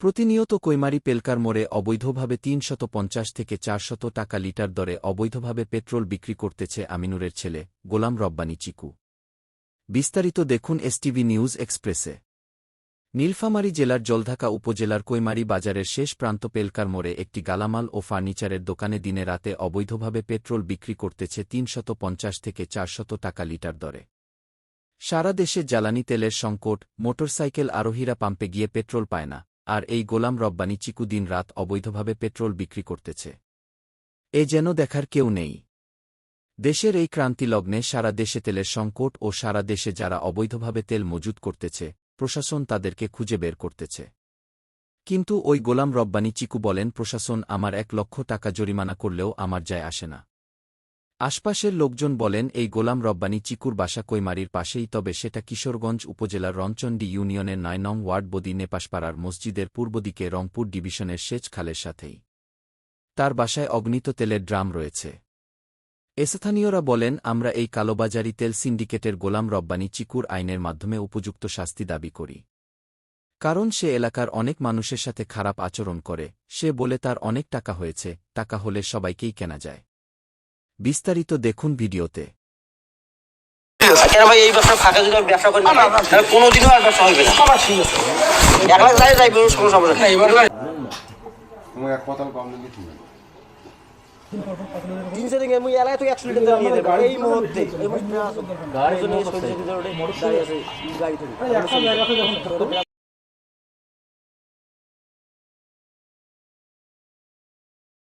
প্রতিনিয়ত কৈমারি পেলকার মোড়ে অবৈধভাবে ৩৫০ থেকে ৪০০ টাকা লিটার দরে অবৈধভাবে পেট্রোল বিক্রি করতেছে আমিনুরের ছেলে গোলাম রব্বানী চিকু। বিস্তারিত দেখুন এসটিভি নিউজ এক্সপ্রেসে। নীলফামারী জেলার জলঢাকা উপজেলার কৈমারি বাজারের শেষ প্রান্ত পেলকার মোড়ে একটি গালামাল ও ফার্নিচারের দোকানে দিনে রাতে অবৈধভাবে পেট্রোল বিক্রি করতেছে ৩৫০ থেকে ৪০০ টাকা লিটার দরে। সারা দেশে জ্বালানি তেলের সংকট, মোটরসাইকেল আরোহীরা পাম্পে গিয়ে পেট্রোল পায় না, আর এই গোলাম রব্বানী চিকু দিন রাত অবৈধভাবে পেট্রোল বিক্রি করতেছে। এ যেন দেখার কেউ নেই। দেশের এই ক্রান্তি লগ্নে সারা দেশে তেলের সংকট ও সারা দেশে যারা অবৈধভাবে তেল মজুত করতেছে, প্রশাসন তাদেরকে খুঁজে বের করতেছে। কিন্তু ওই গোলাম রব্বানী চিকু বলেন, প্রশাসন আমার ১ লক্ষ টাকা জরিমানা করলেও আমার যায় আসে না। আশপাশের লোকজন বলেন, এই গোলাম রব্বানী চিকুর বাসা কৈমারির পাশেই, তবে সেটা কিশোরগঞ্জ উপজেলার রণচণ্ডী ইউনিয়নের ৯ নং ওয়ার্ড বদি নেপাসপাড়ার মসজিদের পূর্বদিকে রংপুর ডিভিশনের সেচ খালের সাথেই। তার বাসায় অগ্নিত তেলের ড্রাম রয়েছে। স্থানীয়রা বলেন, আমরা এই কালোবাজারি তেল সিন্ডিকেটের গোলাম রব্বানী চিকুর আইনের মাধ্যমে উপযুক্ত শাস্তি দাবি করি। কারণ সে এলাকার অনেক মানুষের সাথে খারাপ আচরণ করে। সে বলে তার অনেক টাকা হয়েছে, টাকা হলে সবাইকেই কেনা যায়। বিস্তারিত দেখুন ভিডিওতে। ভাই এই ব্যবসা ফাঁকা যদি আমি ব্যবসা করি না তাহলে কোনোদিনও আর ব্যবসা হবে না। ঠিক আছে 1 লাখ যাই যাই কোনো সমস্যা নেই। এবার তোমার এক বোতল কম দিলে ঠিক আছে। 300 দিন আমি এলাকায় তো 100 লিটার দিয়ে দেব এই মুহূর্তে। এই মুহূর্তে গাড়ির জন্য 60 লিটার ওঠে গাড়ি আছে গাড়ি থেকে